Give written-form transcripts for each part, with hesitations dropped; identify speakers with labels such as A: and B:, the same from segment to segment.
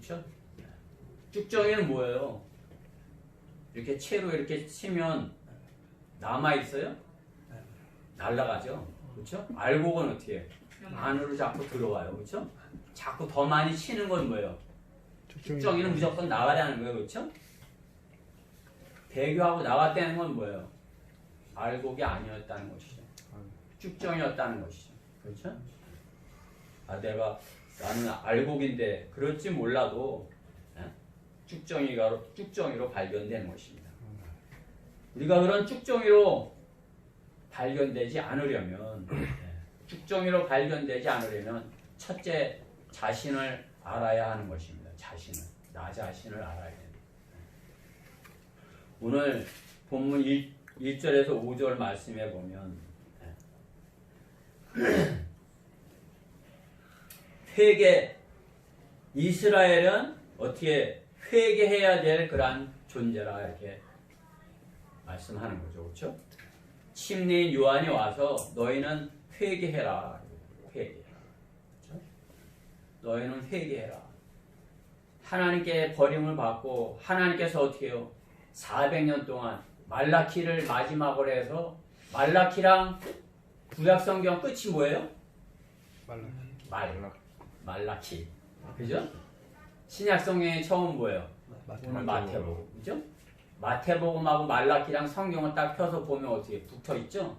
A: 그렇죠? 쭉정이는 뭐예요? 이렇게 채로 이렇게 치면 남아 있어요? 날아가죠. 그렇죠? 알곡은 어떻게 해요? 안으로 자꾸 들어와요. 그렇죠? 자꾸 더 많이 치는 건 뭐예요? 쭉정이는 무조건 나가라는 거예요. 그렇죠? 배교하고 나갔다는 건 뭐예요? 알곡이 아니었다는 것이죠. 쭉정이었다는 것이죠. 그렇죠? 나는 알곡인데 그럴지 몰라도 쭉정이로 발견되는 것입니다. 우리가 그런 쭉정이로 발견되지 않으려면 첫째 자신을 알아야 하는 것입니다. 나 자신을 알아야 됩니다. 오늘 본문 1절에서 5절 말씀해 보면 이스라엘은 어떻게 회개해야 될 그러한 존재라 이렇게 말씀하는 거죠. 그렇죠? 침례인 요한이 와서 너희는 회개해라. 그렇죠? 너희는 회개해라. 하나님께 버림을 받고 하나님께서 어떻게 해요? 400년 동안 말라키를 마지막으로 해서 말라키랑 구약성경 끝이 뭐예요? 말라키. 그죠? 신약성경의 처음 뭐예요? 오늘 마태복음. 그죠? 마태복음하고 말라키랑 성경을 딱 펴서 보면 어떻게 붙어 있죠?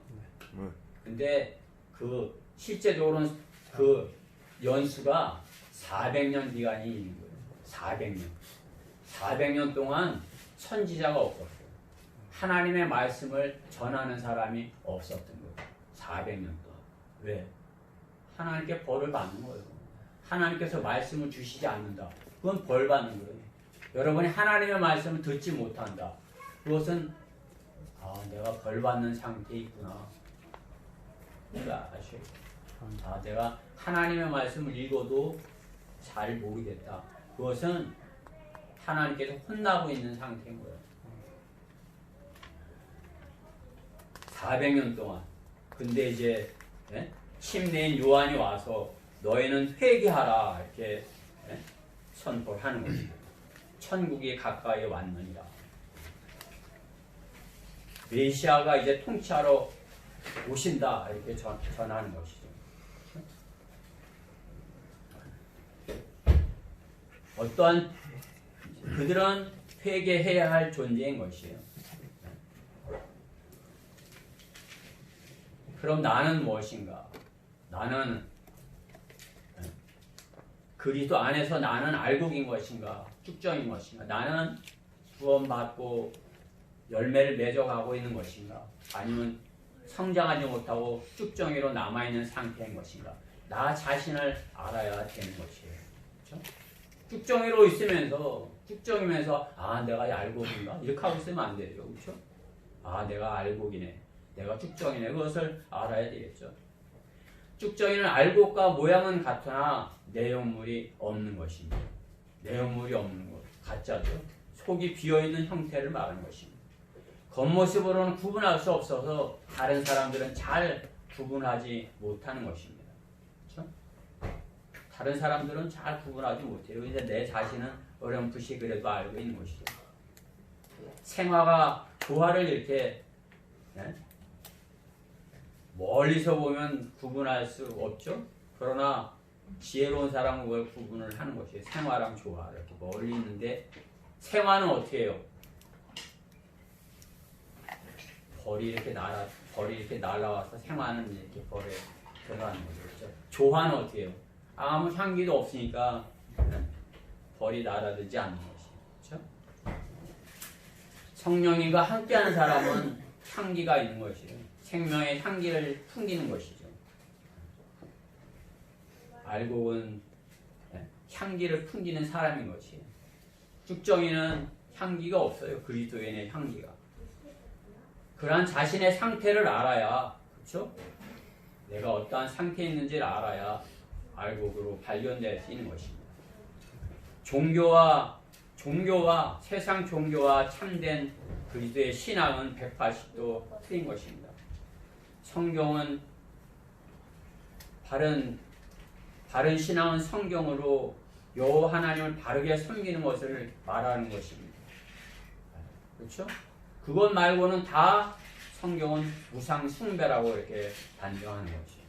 A: 근데 그 실제적으로는 그 연수가 400년 기간이 있는 거예요. 400년 동안 선지자가 없었어요. 하나님의 말씀을 전하는 사람이 없었던 거예요. 400년 동안. 왜? 하나님께 벌을 받는 거예요. 하나님께서 말씀을 주시지 않는다. 그건 벌 받는 거예요. 여러분이 하나님의 말씀을 듣지 못한다. 그것은 내가 벌 받는 상태에 있구나. 내가 아셔요. 내가 하나님의 말씀을 읽어도 잘 모르겠다. 그것은 하나님께서 혼나고 있는 상태인 거예요. 400년 동안. 근데 이제 침례인 요한이 와서 너희는 회개하라 이렇게 선포를 하는 것입니다. 천국이 가까이 왔느니라. 메시아가 이제 통치하러 오신다 이렇게 전하는 것이죠. 그들은 회개해야 할 존재인 것이에요. 그럼 나는 무엇인가? 나는 그리스도 안에서 나는 알곡인 것인가? 쭉정인 것인가? 나는 구원받고 열매를 맺어가고 있는 것인가? 아니면 성장하지 못하고 쭉정이로 남아있는 상태인 것인가? 나 자신을 알아야 되는 것이에요. 그렇죠? 쭉정이로 쭉정이면서 내가 알곡인가? 이렇게 하고 있으면 안 되죠. 그렇죠? 내가 알곡이네. 내가 쭉정이네. 그것을 알아야 되겠죠. 쭉정이는 알곡과 모양은 같으나 내용물이 없는 것입니다. 내용물이 없는 것. 가짜죠. 속이 비어있는 형태를 말하는 것입니다. 겉모습으로는 구분할 수 없어서 다른 사람들은 잘 구분하지 못하는 것입니다. 그렇죠? 다른 사람들은 잘 구분하지 못해요. 근데 내 자신은 어렴풋이 그래도 알고 있는 것이죠. 생화가 조화를 이렇게 멀리서 보면 구분할 수 없죠. 그러나 지혜로운 사람은 그걸 구분을 하는 것이에요. 생화랑 조화 이렇게 멀리 있는데 생화는 어떻게 해요? 벌이 이렇게 날아와서 생화는 이렇게 벌에 들어가는 거죠. 그렇죠? 조화는 어떻게 해요? 아무 향기도 없으니까 벌이 날아들지 않는 것이죠. 그렇죠? 성령님과 함께하는 사람은 향기가 있는 것이에요. 생명의 향기를 풍기는 것이죠. 알곡은 향기를 풍기는 사람인 것이에요. 쭉정이는 향기가 없어요. 그리스도인의 향기가. 그러한 자신의 상태를 알아야, 그렇죠? 내가 어떠한 상태에 있는지를 알아야 알곡으로 발견될 수 있는 것입니다. 종교와 세상 종교와 참된 그리스도의 신앙은 180도 틀린 것입니다. 성경은 바른 신앙은 성경으로 요 하나님을 바르게 섬기는 것을 말하는 것입니다. 그렇죠? 그것 말고는 다 성경은 우상 숭배라고 이렇게 단정하는 것이에요.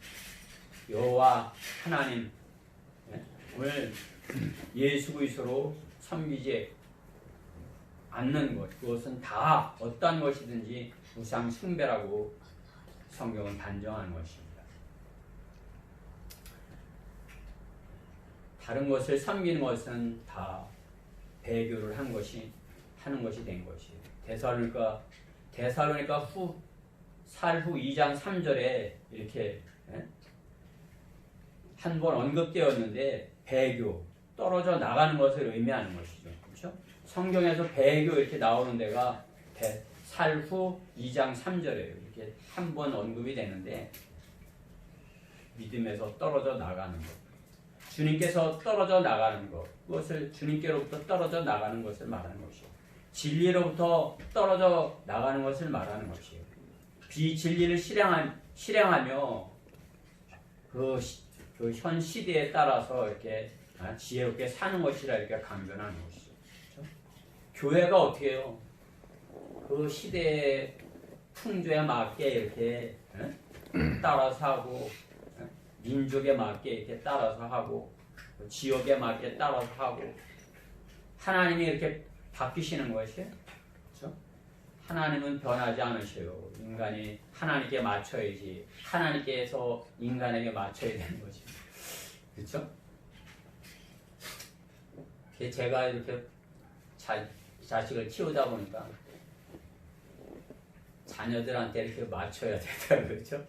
A: 여호와 하나님을 예수 그리스도로 섬기지 않는 것, 그것은 다 어떤 것이든지 우상 숭배라고 성경은 단정하는 것입니다. 다른 것을 섬기는 것은 다 배교를 하는 것이 된 것이에요. 데살로니가 후 2장 3절에 이렇게 한 번 언급되었는데 배교, 떨어져 나가는 것을 의미하는 것이죠. 그렇죠? 성경에서 배교 이렇게 나오는 데가 살후 2장 3절이에요. 이렇게 한 번 언급이 되는데 믿음에서 떨어져 나가는 것, 주님께서 떨어져 나가는 것, 그것을 주님께로부터 떨어져 나가는 것을 말하는 것이요. 진리로부터 떨어져 나가는 것을 말하는 것이에요. 비진리를 실행하며 그 현 시대에 따라서 이렇게 지혜롭게 사는 것이라 이렇게 강변하는 것이죠. 그렇죠? 교회가 어떻게 해요? 그 시대의 풍조에 맞게 이렇게 따라서 하고, 민족에 맞게 이렇게 따라서 하고, 지역에 맞게 따라서 하고, 하나님이 이렇게 바뀌시는 것이에요. 그렇죠? 하나님은 변하지 않으셔요. 인간이 하나님께 맞춰야지. 하나님께서 인간에게 맞춰야 되는 거지. 그렇죠? 제가 이렇게 자식을 키우다 보니까 자녀들한테 이렇게 맞춰야 되더라고요. 그렇죠?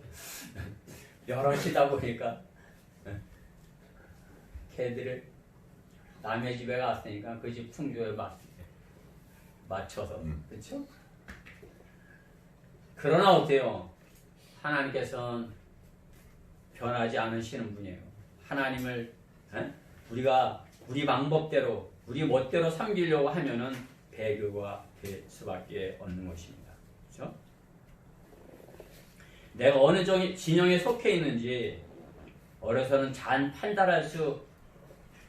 A: 여럿이다 보니까 걔들을 남의 집에 갔으니까 그 집 풍조에 맞춰서 그렇죠? 그러나 어때요? 하나님께서는 변하지 않으시는 분이에요. 하나님을 우리가 우리 방법대로 우리 멋대로 섬기려고 하면은 배교가 될 수밖에 없는 것입니다. 그렇죠? 내가 어느 진영에 속해 있는지 어려서는 잘 판단할 수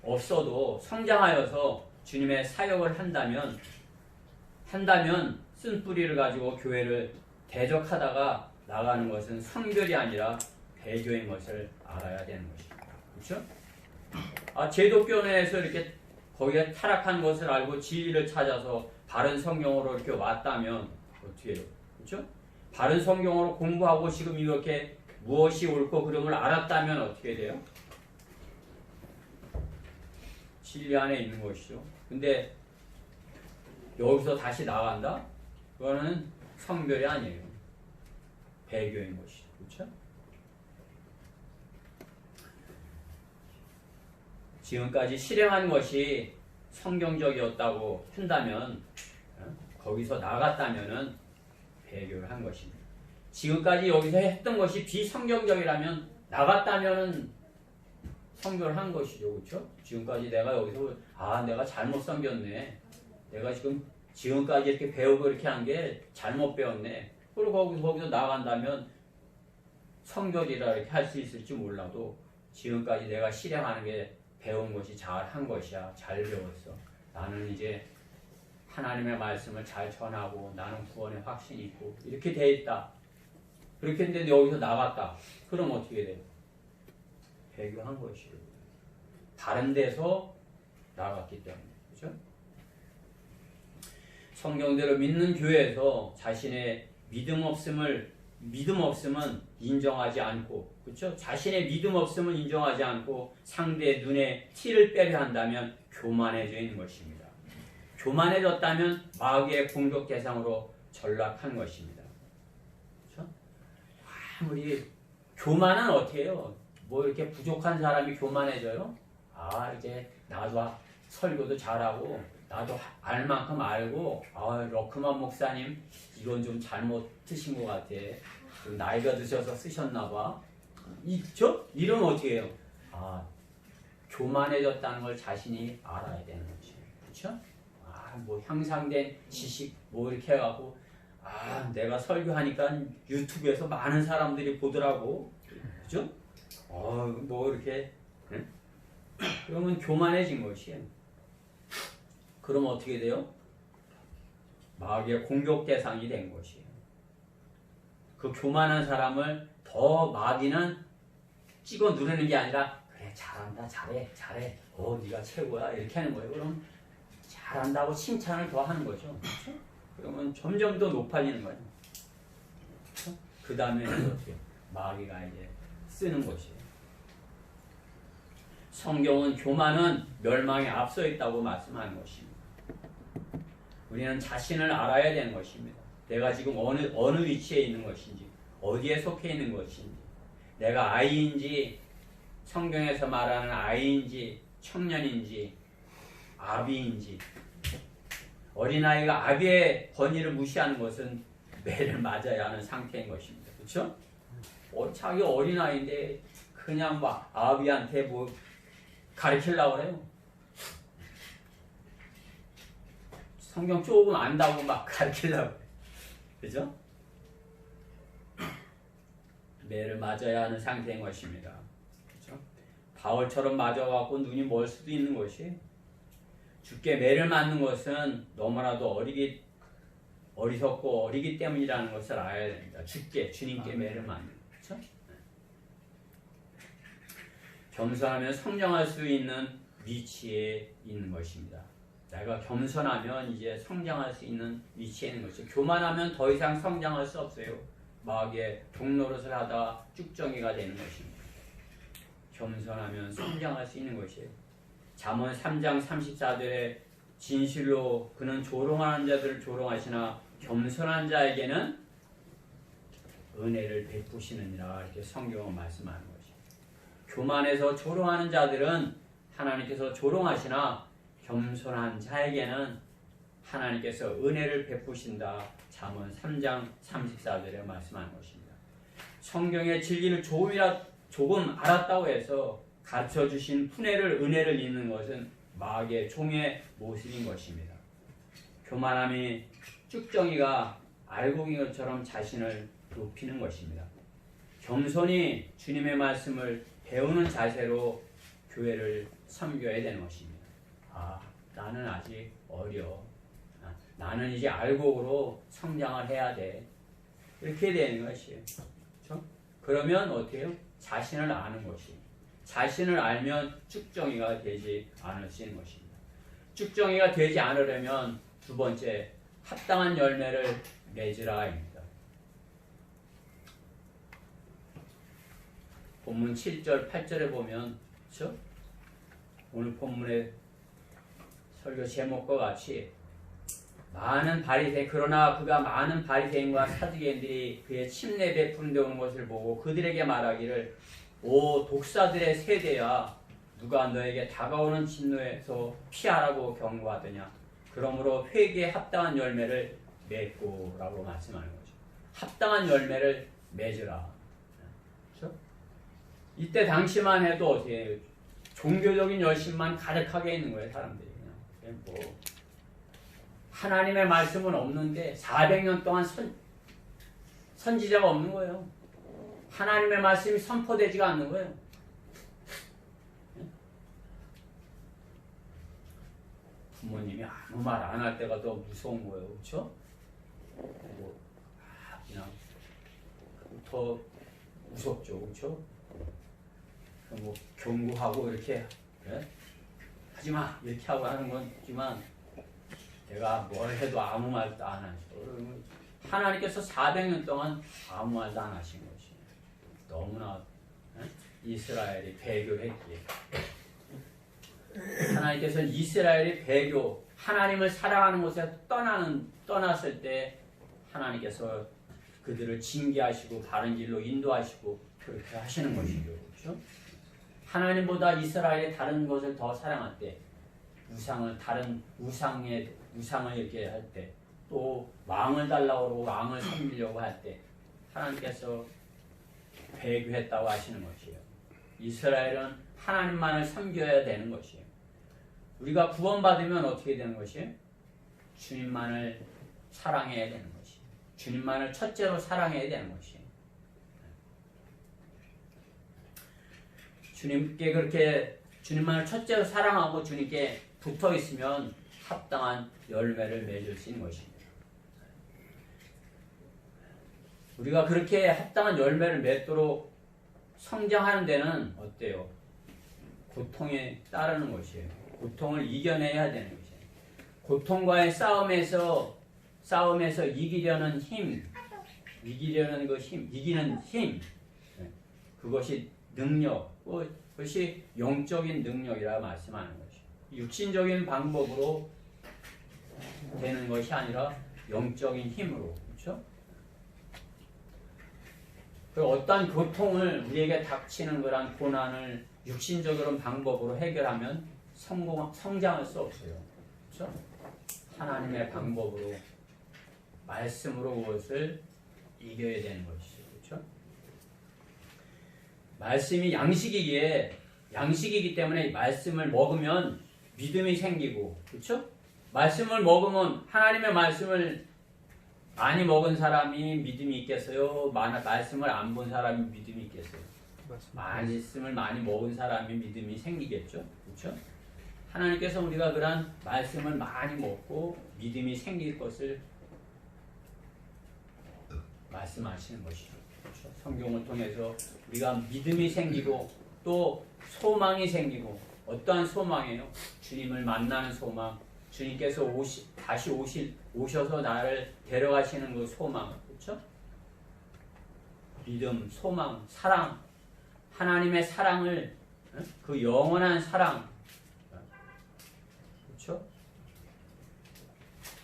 A: 없어도 성장하여서 주님의 사역을 한다면 쓴 뿌리를 가지고 교회를 대적하다가 나가는 것은 성결이 아니라 배교인 것을 알아야 되는 것입니다. 그렇죠? 제독교내에서 이렇게 거기에 타락한 것을 알고 진리를 찾아서 바른 성경으로 이렇게 왔다면 어떻게 해요? 그렇죠? 바른 성경으로 공부하고 지금 이렇게 무엇이 옳고 그름을 알았다면 어떻게 돼요? 진리 안에 있는 것이죠. 근데 여기서 다시 나간다? 그거는 성결이 아니에요. 배교인 것이죠. 그렇죠? 지금까지 실행한 것이 성경적이었다고 한다면 거기서 나갔다면은 배교를 한 것입니다. 지금까지 여기서 했던 것이 비성경적이라면 나갔다면은 성교를 한 것이죠. 그렇죠? 지금까지 내가 여기서 내가 잘못 섬겼네. 내가 지금까지 이렇게 배우고 이렇게 한 게 잘못 배웠네. 그리고 거기서 나간다면 성결이라 이렇게 할 수 있을지 몰라도 지금까지 내가 실행하는 게 배운 것이 잘한 것이야. 잘 배웠어. 나는 이제 하나님의 말씀을 잘 전하고 나는 구원의 확신이 있고 이렇게 돼 있다. 그렇게 했는데 여기서 나갔다. 그럼 어떻게 돼요? 배교한 것이요. 다른 데서 나갔기 때문에. 그렇죠? 성경대로 믿는 교회에서 자신의 믿음 없음은 인정하지 않고, 그렇죠? 자신의 믿음 없음은 인정하지 않고 상대의 눈에 티를 빼려 한다면 교만해져 있는 것입니다. 교만해졌다면 마귀의 공격 대상으로 전락한 것입니다. 그렇죠? 아무리 교만은 어떻게 해요? 뭐 이렇게 부족한 사람이 교만해져요? 이제 나도 설교도 잘하고 나도 알 만큼 알고 러크만 목사님 이건 좀 잘못 쓰신 것 같아. 나이가 드셔서 쓰셨나 봐. 있죠? 이러면 어떻게 해요? 교만해졌다는 걸 자신이 알아야 되는 거죠. 그렇죠? 뭐 향상된 지식 뭐 이렇게 해갖고 내가 설교하니까 유튜브에서 많은 사람들이 보더라고. 그죠? 뭐 이렇게 그러면 교만해진 것이에요. 그럼 어떻게 돼요? 마귀의 공격 대상이 된 것이에요. 그 교만한 사람을 더 마귀는 찍어 누르는 게 아니라 그래 잘한다 잘해 네가 최고야 이렇게 하는 거예요. 그럼 잘한다고 칭찬을 더 하는 거죠. 그렇죠? 그러면 점점 더 높아지는 거예요. 그렇죠? 그 다음에 어떻게 마귀가 이제 쓰는 것이에요. 성경은 교만은 멸망에 앞서 있다고 말씀하는 것입니다. 우리는 자신을 알아야 되는 것입니다. 내가 지금 어느 위치에 있는 것인지, 어디에 속해 있는 것인지, 내가 아이인지, 성경에서 말하는 아이인지, 청년인지, 아비인지. 어린아이가 아비의 권위를 무시하는 것은 매를 맞아야 하는 상태인 것입니다. 그렇죠? 자기 어린아이인데 그냥 막 아비한테 뭐 가르치려고 해요. 성경 조금 안다고 막 가르치려고 해요. 그죠? 매를 맞아야 하는 상태인 것입니다. 그죠? 바울처럼 맞아갖고 눈이 멀 수도 있는 것이 주께 매를 맞는 것은 너무나도 어리석고 어리기 때문이라는 것을 알아야 됩니다. 주님께 매를 맞는 거죠. 겸손하면 성장할 수 있는 위치에 있는 것입니다. 내가 겸손하면 이제 성장할 수 있는 위치에 있는 것이죠. 교만하면 더 이상 성장할 수 없어요. 마귀의 종노릇을 하다 쭉정이가 되는 것입니다. 겸손하면 성장할 수 있는 것이에요. 잠언 3장 34절에 진실로 그는 조롱하는 자들을 조롱하시나 겸손한 자에게는 은혜를 베푸시느니라 이렇게 성경은 말씀하는 것이에요. 교만해서 조롱하는 자들은 하나님께서 조롱하시나 겸손한 자에게는 하나님께서 은혜를 베푸신다. 잠언 3장 34절에 말씀하는 것입니다. 성경의 진리를 조금 알았다고 해서 가르쳐주신 은혜를 잊는 것은 마귀의 종의 모습인 것입니다. 교만함이 쭉정이가 알곡인 것처럼 자신을 높이는 것입니다. 겸손히 주님의 말씀을 배우는 자세로 교회를 섬겨야 되는 것입니다. 나는 아직 어려. 나는 이제 알곡으로 성장을 해야 돼. 이렇게 되는 것이에요. 그렇죠? 그러면 어떻게 해요? 자신을 아는 것이에요. 자신을 알면 쭉정이가 되지 않을 수 있는 것입니다. 쭉정이가 되지 않으려면 두 번째, 합당한 열매를 맺으라입니다. 본문 7절, 8절에 보면, 그렇죠? 오늘 본문의 설교 제목과 같이 그러나 그가 많은 바리새인과 사두개인들이 그의 침례 베푸는 데 오는 것을 보고 그들에게 말하기를 오 독사들의 세대야 누가 너에게 다가오는 진노에서 피하라고 경고하더냐. 그러므로 회개에 합당한 열매를 맺고 라고 말씀하는 거죠. 합당한 열매를 맺으라. 그렇죠? 이때 당시만 해도 어떻게 종교적인 열심만 가득하게 있는 거예요. 사람들이 그냥 뭐 하나님의 말씀은 없는데 400년 동안 선지자가 없는 거예요. 하나님의 말씀이 선포되지가 않는 거예요. 부모님이 아무 말 안 할 때가 더 무서운 거예요. 그렇죠? 그냥 더 무섭죠. 그렇죠? 뭐 경고하고 이렇게 하지마 이렇게 하고 하는 거지만 내가 뭘 해도 아무 말도 안 하죠. 하나님께서 400년 동안 아무 말도 안 하신 것이 너무나 이스라엘이 배교했기에 하나님께서는 이스라엘이 하나님을 사랑하는 곳에 떠났을 때 하나님께서 그들을 징계하시고 바른 길로 인도하시고 그렇게 하시는 것이죠. 그렇죠? 하나님보다 이스라엘이 다른 것을 더 사랑할 때 다른 우상을 이렇게 할 때 또 왕을 달라고 그러고 왕을 섬기려고 할 때 하나님께서 배교했다고 하시는 것이에요. 이스라엘은 하나님만을 섬겨야 되는 것이에요. 우리가 구원받으면 어떻게 되는 것이에요? 주님만을 사랑해야 되는 것이에요. 주님만을 첫째로 사랑해야 되는 것이에요. 주님께 그렇게 주님만을 첫째로 사랑하고 주님께 붙어 있으면 합당한 열매를 맺을 수 있는 것입니다. 우리가 그렇게 합당한 열매를 맺도록 성장하는 데는 어때요? 고통에 따르는 것이에요. 고통을 이겨내야 되는 것이에요. 고통과의 싸움에서 이기려는 힘, 이기려는 그 힘, 이기는 힘, 그것이 능력, 그것이 영적인 능력이라 말씀하는 것이에요. 육신적인 방법으로 되는 것이 아니라 영적인 힘으로, 그렇죠? 그 어떤 고통을 우리에게 닥치는 그런 고난을 육신적인 방법으로 해결하면 성장할 수 없어요. 그렇죠? 하나님의 방법으로 말씀으로 그것을 이겨야 되는 것이죠. 그렇죠? 말씀이 양식이기 때문에 말씀을 먹으면 믿음이 생기고, 그렇죠? 말씀을 먹으면 하나님의 말씀을 많이 먹은 사람이 믿음이 있겠어요? 말씀을 안 본 사람이 믿음이 있겠어요? 말씀을 많이 먹은 사람이 믿음이 생기겠죠? 그렇죠? 하나님께서 우리가 그런 말씀을 많이 먹고 믿음이 생길 것을 말씀하시는 것이죠. 그렇죠? 성경을 통해서 우리가 믿음이 생기고 또 소망이 생기고, 어떠한 소망이에요? 주님을 만나는 소망, 주님께서 다시 오셔서 나를 데려가시는 그 소망, 그렇죠? 믿음, 소망, 사랑, 하나님의 사랑을, 그 영원한 사랑, 그렇죠?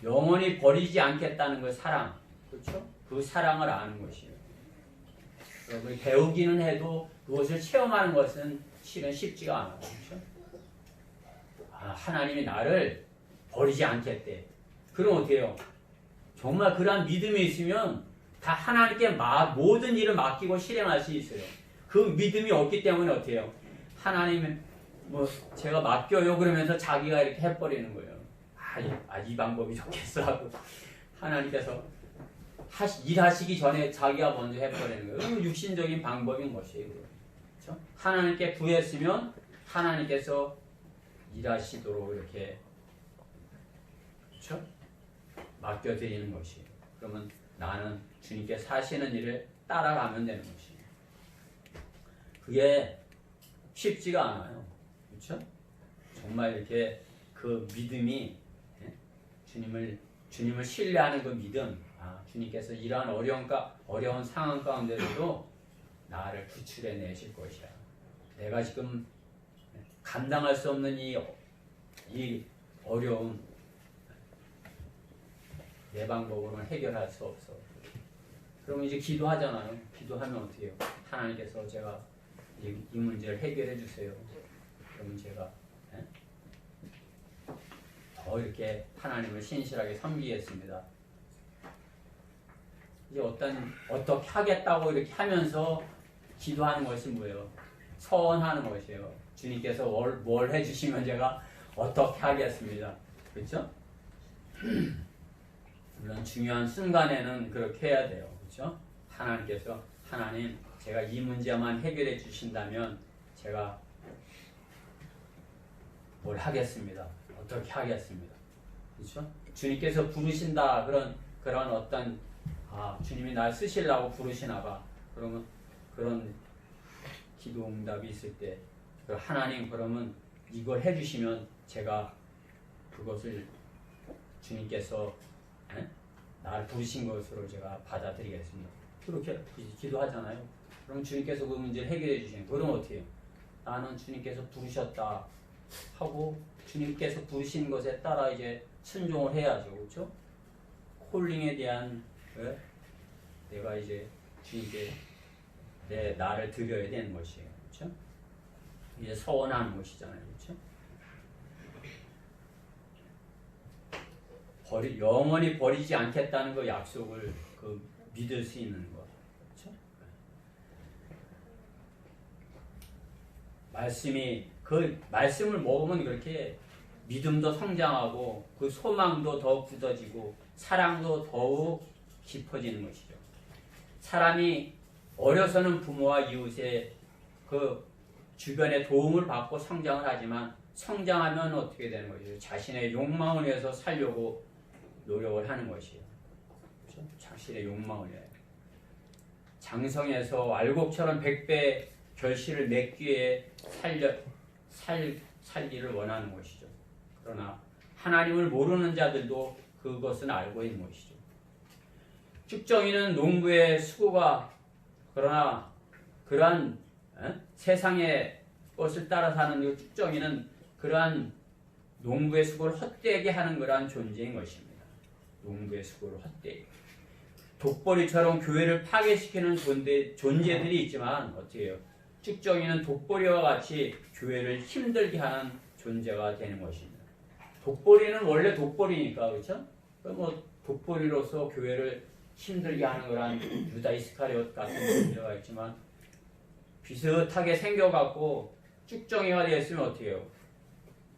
A: 영원히 버리지 않겠다는 그 사랑, 그렇죠? 그 사랑을 아는 것이에요. 여러분, 배우기는 해도 그것을 체험하는 것은 실은 쉽지가 않아요. 그렇죠? 하나님이 나를 버리지 않겠대. 그럼 어떻게 해요? 정말 그러한 믿음이 있으면 다 하나님께 모든 일을 맡기고 실행할 수 있어요. 그 믿음이 없기 때문에 어떻게 해요? 하나님 제가 맡겨요 그러면서 자기가 이렇게 해버리는 거예요. 이 방법이 좋겠어 하고 하나님께서 일하시기 전에 자기가 먼저 해버리는 거예요. 육신적인 방법인 것이에요. 그렇죠? 하나님께 구했으면 하나님께서 일하시도록 이렇게, 그렇죠? 맡겨드리는 것이에요. 그러면 나는 주님께서 하시는 일을 따라가면 되는 것이에요. 그게 쉽지가 않아요. 그렇죠? 정말 이렇게 그 믿음이, 주님을 신뢰하는 그 믿음, 주님께서 이러한 어려운 상황 가운데서도 나를 구출해 내실 것이야. 내가 지금 감당할 수 없는 이 어려움, 내 방법으로는 해결할 수 없어. 그러면 이제 기도하잖아요. 기도하면 어떻게 해요? 하나님께서 제가 이 문제를 해결해 주세요. 그러면 제가 더 이렇게 하나님을 신실하게 섬기겠습니다. 이제 어떻게 하겠다고 이렇게 하면서 기도하는 것이 뭐예요? 서원하는 것이에요. 주님께서 뭘 해주시면 제가 어떻게 하겠습니다. 그렇죠? 물론 중요한 순간에는 그렇게 해야 돼요. 그렇죠? 하나님께서 하나님 제가 이 문제만 해결해 주신다면 제가 뭘 하겠습니다. 어떻게 하겠습니다. 그렇죠? 주님께서 부르신다 그런 어떤 주님이 날 쓰시려고 부르시나 봐. 그러면 그런 기도 응답이 있을 때 하나님 그러면 이걸 해주시면 제가 그것을 주님께서 나를 부르신 것으로 제가 받아들이겠습니다. 그렇게 기도하잖아요. 그럼 주님께서 그 문제를 해결해 주시는 거예요. 그럼 어떻게 해요? 나는 주님께서 부르셨다 하고 주님께서 부르신 것에 따라 이제 순종을 해야죠. 그렇죠? 콜링에 대한 내가 이제 주님께 나를 드려야 되는 것이에요. 그렇죠? 이제 서원하는 것이잖아요. 그렇죠? 영원히 버리지 않겠다는 그 약속을 믿을 수 있는 것. 그렇죠? 말씀을 먹으면 그렇게 믿음도 성장하고 그 소망도 더 굳어지고 사랑도 더욱 깊어지는 것이죠. 사람이 어려서는 부모와 이웃의 그 주변의 도움을 받고 성장을 하지만 성장하면 어떻게 되는 것이죠? 자신의 욕망을 위해서 살려고 노력을 하는 것이에요. 그렇죠? 자신의 욕망을 위해 장성에서 알곡처럼 100배 결실을 맺기 위해 살기를 원하는 것이죠. 그러나 하나님을 모르는 자들도 그것은 알고 있는 것이죠. 쭉정이는 농부의 수고가 그러나 그러한 세상의 것을 따라 사는 그 쭉정이는 그러한 농부의 수고를 헛되게 하는 그러한 존재인 것입니다. 농부의 수고를 헛되게. 독보리처럼 교회를 파괴시키는 존재들이 있지만 어떻게 해요? 쭉정이는 독보리와 같이 교회를 힘들게 하는 존재가 되는 것입니다. 독보리는 원래 독보리니까 그렇죠? 뭐 독보리로서 교회를 힘들게 하는 거란 유다 이스카리옷 같은 존재가 있지만 비슷하게 생겨갖고 쭉정이가 되었으면 어떻게 해요?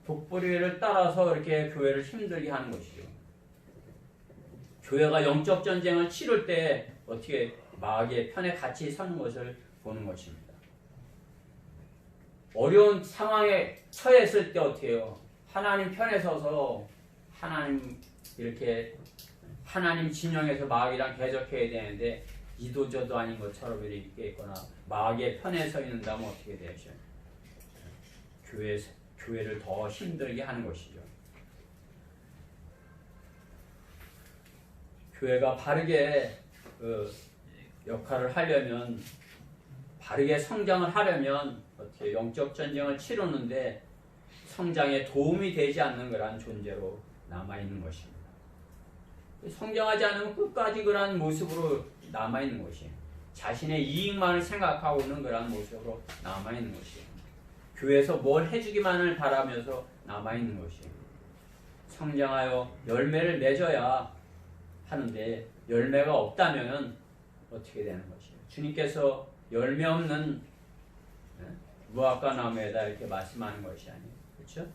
A: 독보리를 따라서 이렇게 교회를 힘들게 하는 것이죠. 교회가 영적 전쟁을 치를 때 어떻게 마귀의 편에 같이 서는 것을 보는 것입니다. 어려운 상황에 처했을 때 어떻게 해요? 하나님 편에 서서 하나님 이렇게 하나님 진영에서 마귀랑 대적해야 되는데 이도저도 아닌 것처럼 이렇게 있거나 마귀의 편에 서 있는다면 어떻게 되죠? 교회를 더 힘들게 하는 것이죠. 교회가 바르게 역할을 하려면 바르게 성장을 하려면 어떻게 영적 전쟁을 치르는데 성장에 도움이 되지 않는 그러한 존재로 남아있는 것입니다. 성장하지 않으면 끝까지 그러한 모습으로 남아있는 것이에요. 자신의 이익만을 생각하고는 그러한 모습으로 남아있는 것이에요. 교회에서 뭘 해주기만을 바라면서 남아있는 것이에요. 성장하여 열매를 맺어야 하는데 열매가 없다면 어떻게 되는 것이에요? 주님께서 열매 없는 무화과 나무에다 이렇게 말씀하는 것이 아니에요. 그렇죠?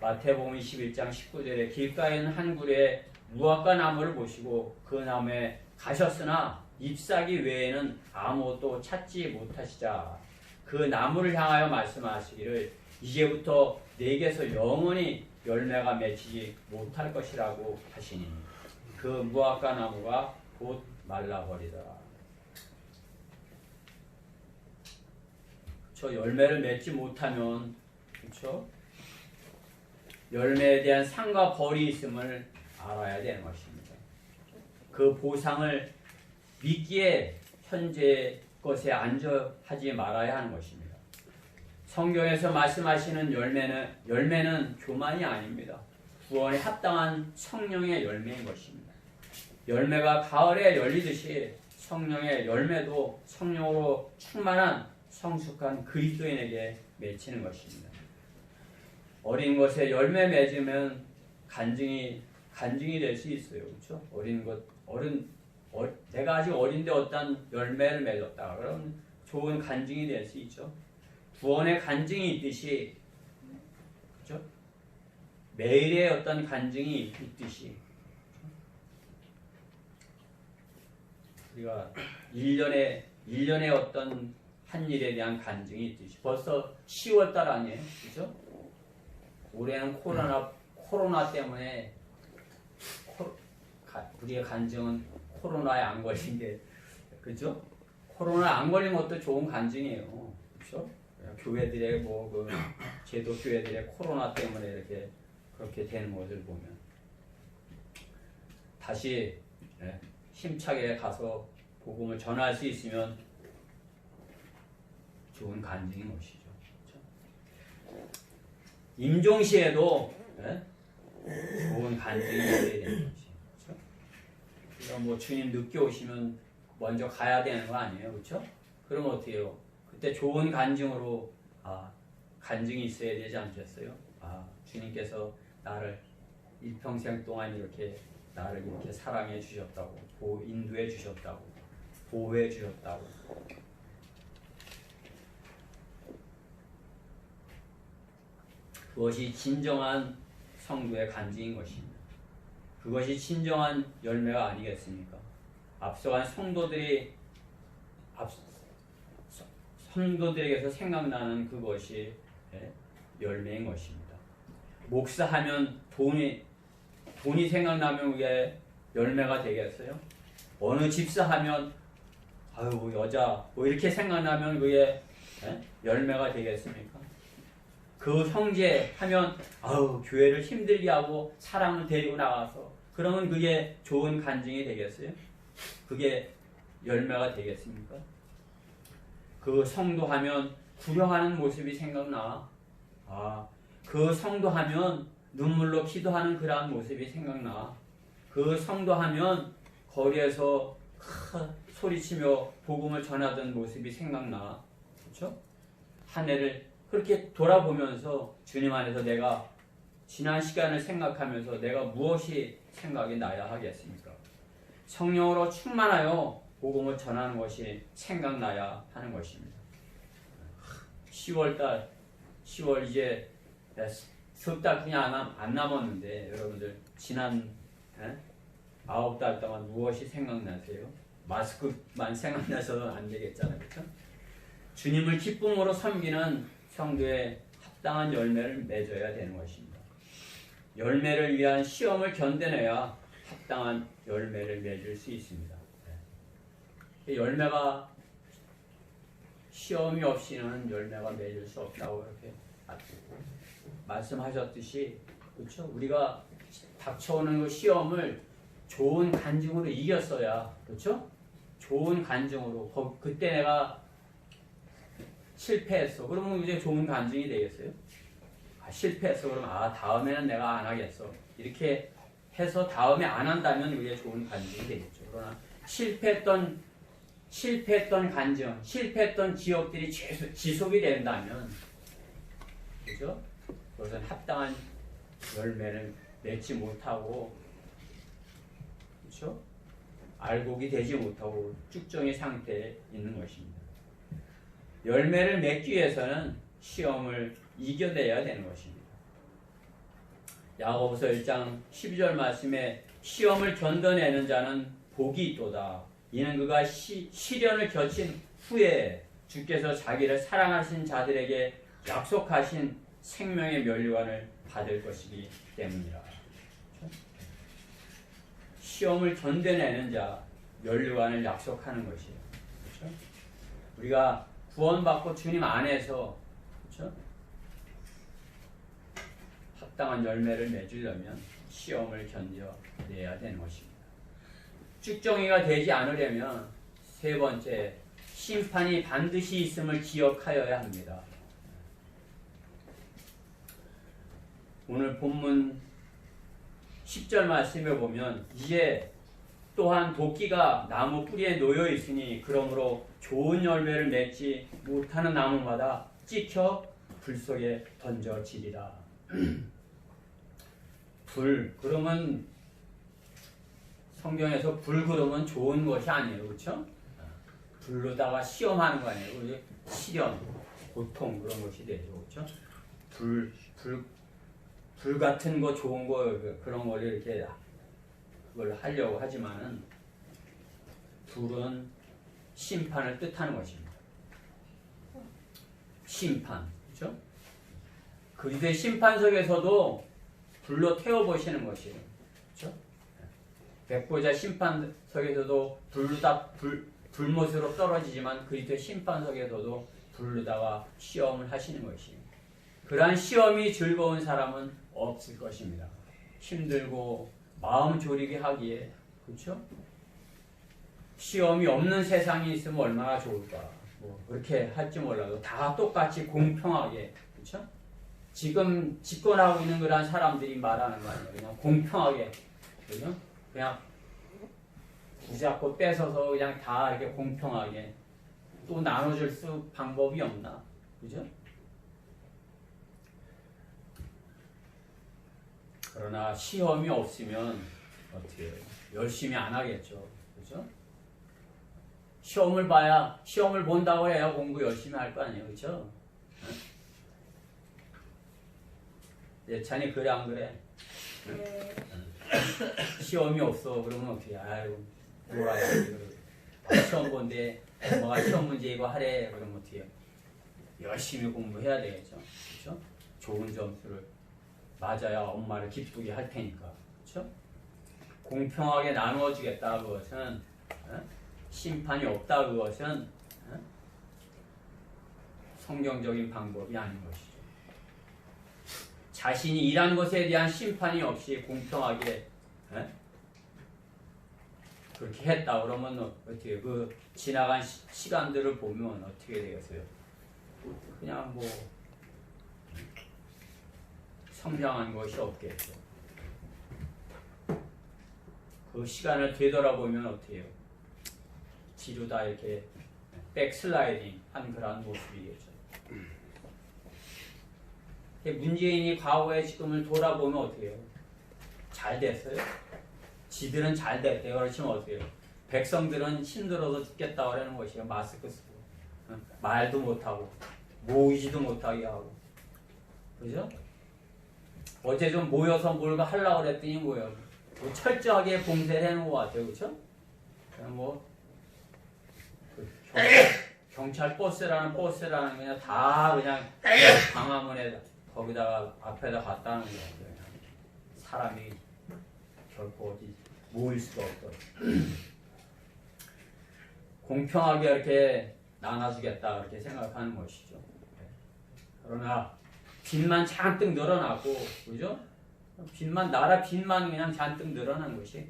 A: 마태복음 21장 19절에 길가에 있는 한 굴에 무화과 나무를 보시고 그 나무에 가셨으나 잎사귀 외에는 아무것도 찾지 못하시자 그 나무를 향하여 말씀하시기를 이제부터 내게서 영원히 열매가 맺히지 못할 것이라고 하시니 그 무화과 나무가 곧 말라버리더라. 저 열매를 맺지 못하면 그렇죠? 열매에 대한 상과 벌이 있음을 알아야 되는 것입니다. 그 보상을 믿기에 현재 것에 안주하지 말아야 하는 것입니다. 성경에서 말씀하시는 열매는 교만이 아닙니다. 구원에 합당한 성령의 열매인 것입니다. 열매가 가을에 열리듯이 성령의 열매도 성령으로 충만한 성숙한 그리스도인에게 맺히는 것입니다. 어린 것에 열매 맺으면 간증이 될 수 있어요. 그렇죠? 내가 아직 어린데 어떤 열매를 맺었다. 그럼 좋은 간증이 될 수 있죠. 구원의 간증이 있듯이, 그렇죠? 매일의 어떤 간증이 있듯이, 우리가 1년에 어떤 한 일에 대한 간증이 있듯이, 벌써 10월달 아니에요? 그죠? 올해는 코로나 때문에, 우리의 간증은 코로나에 안 걸린 게, 그죠? 코로나 안 걸린 것도 좋은 간증이에요. 그죠? 교회들의 제도 교회들의 코로나 때문에 이렇게 그렇게 되는 것을 보면 다시 힘차게 가서 복음을 전할 수 있으면 좋은 간증인 것이죠. 그렇죠? 임종시에도 좋은 간증이 있어야 되는 것이죠. 그렇죠? 그럼 주님 늦게 오시면 먼저 가야 되는 거 아니에요, 그렇죠? 그럼 어떻게 해요? 그때 좋은 간증으로 간증이 있어야 되지 않겠어요? 주님께서 나를 일평생 동안 나를 이렇게 사랑해 주셨다고, 인도해 주셨다고, 보호해 주셨다고. 그것이 진정한 성도의 간증인 것입니다. 그것이 진정한 열매가 아니겠습니까? 앞서간 성도들이 성도들에게서 생각나는 그것이 열매인 것입니다. 목사하면 돈이 생각나면 그게 열매가 되겠어요? 어느 집사하면 아유 여자 뭐 이렇게 생각나면 그게 열매가 되겠습니까? 그 형제 하면 아우 교회를 힘들게 하고 사람을 데리고 나가서 그러면 그게 좋은 간증이 되겠어요? 그게 열매가 되겠습니까? 그 성도 하면 구령하는 모습이 생각나. 그 성도 하면 눈물로 기도하는 그러한 모습이 생각나. 그 성도 하면 거리에서 소리치며 복음을 전하던 모습이 생각나. 그렇죠? 한 해를 그렇게 돌아보면서 주님 안에서 내가 지난 시간을 생각하면서 내가 무엇이 생각이 나야 하겠습니까? 성령으로 충만하여 복음을 전하는 것이 생각나야 하는 것입니다. 10월 이제 석 달 그냥 안 남았는데 여러분들 지난 9달 동안 무엇이 생각나세요? 마스크만 생각나서는 안 되겠잖아요. 그렇죠? 주님을 기쁨으로 섬기는 성도의 합당한 열매를 맺어야 되는 것입니다. 열매를 위한 시험을 견뎌내야 합당한 열매를 맺을 수 있습니다. 열매가 시험이 없이는 열매가 맺을 수 없다고 이렇게 말씀하셨듯이 그렇죠? 우리가 닥쳐오는 그 시험을 좋은 간증으로 이겼어야 그렇죠? 좋은 간증으로 그때 내가 실패했어. 그러면 이제 좋은 간증이 되겠어요? 실패했어. 그러면 다음에는 내가 안 하겠어. 이렇게 해서 다음에 안 한다면 그게 좋은 간증이 되겠죠. 그러나 실패했던 간증, 실패했던 기억들이 지속이 된다면 그죠? 그것은 합당한 열매를 맺지 못하고 그렇죠? 알곡이 되지 못하고 쭉정이 상태에 있는 것입니다. 열매를 맺기 위해서는 시험을 이겨내야 되는 것입니다. 야고보서 1장 12절 말씀에 시험을 견뎌내는 자는 복이 있도다. 이는 그가 시련을 겪은 후에 주께서 자기를 사랑하신 자들에게 약속하신 생명의 면류관을 받을 것이기 때문이라. 그렇죠? 시험을 견뎌내는 자 면류관을 약속하는 것이에요. 그렇죠? 우리가 구원받고 주님 안에서 그렇죠? 합당한 열매를 맺으려면 시험을 견뎌내야 되는 것입니다. 쭉정이가 되지 않으려면 세 번째 심판이 반드시 있음을 기억하여야 합니다. 오늘 본문 10절 말씀에 보면 이제 또한 도끼가 나무 뿌리에 놓여 있으니 그러므로 좋은 열매를 맺지 못하는 나무마다 찍혀 불 속에 던져지리라. 불 그러면 성경에서 불 그러면 좋은 것이 아니에요. 그렇죠? 불로다가 시험하는 거 아니에요. 시련, 고통 그런 것이 되죠. 그렇죠? 불 같은 거 좋은 거 그런 거를 이렇게 그걸 하려고 하지만은 불은 심판을 뜻하는 것입니다. 심판, 그렇죠? 그리스도의 심판석에서도 불로 태워 보시는 것이에요. 그렇죠? 백보자 심판석에서도 불못으로 떨어지지만 그리스도의 심판석에서도 불로다가 시험을 하시는 것이에요. 그러한 시험이 즐거운 사람은 없을 것입니다. 힘들고 마음 졸이게 하기에 그렇죠? 시험이 없는 세상이 있으면 얼마나 좋을까. 뭐 그렇게 할지 몰라도 다 똑같이 공평하게 그렇죠? 지금 집권하고 있는 그런 사람들이 말하는 거 아니에요. 그냥 공평하게 그죠? 그냥 붙잡고 뺏어서 그냥 다 이렇게 공평하게 또 나눠줄 수 방법이 없나? 그죠? 그러나 시험이 없으면 어떻게 해요? 열심히 안 하겠죠. 그죠? 시험을 본다고 해야 공부 열심히 할 거 아니에요. 그죠? 예찬이 그래 안 그래?
B: 네.
A: 시험이 없어. 그러면 어떻게 해? 아유, 놀아야지. 시험 본데 엄마가 시험 문제 이거 하래. 그러면 어떻게 해요? 열심히 공부해야 되겠죠. 그렇죠? 좋은 점수를 맞아야 엄마를 기쁘게 할 테니까. 그렇죠? 공평하게 나누어 주겠다 그것은 심판이 없다 그것은 성경적인 방법이 아닌 것이죠. 자신이 일한 것에 대한 심판이 없이 공평하게 그렇게 했다 그러면 어떻게 그 지나간 시간들을 보면 어떻게 되겠어요? 그냥 뭐 성장한 것이 없겠죠. 그 시간을 되돌아보면 어떻게 해요? 뒤로 다 이렇게 백슬라이딩 한 그런 모습이겠죠. 문재인이 과거의 지금을 돌아보면 어떻게 해요? 잘 됐어요? 지들은 잘 됐대요. 그렇지만 어떻게 해요? 백성들은 힘들어서 죽겠다 그러는 것이에요. 마스크 쓰고 말도 못하고 모이지도 못하게 하고 그죠? 어제 좀 모여서 뭘가 하려고 그랬더니 뭐예요? 뭐 철저하게 봉쇄를 해놓은 것 같아요. 그렇죠? 뭐 경찰 버스라는 그냥 다 그냥 광화문에 거기다가 앞에다 갖다 놓은 거예요. 그냥 사람이 결코 어디 모일 수가 없도록 공평하게 이렇게 나눠주겠다 이렇게 생각하는 것이죠. 그러나 빚만 잔뜩 늘어나고 그죠? 나라 빚만 그냥 잔뜩 늘어난 것이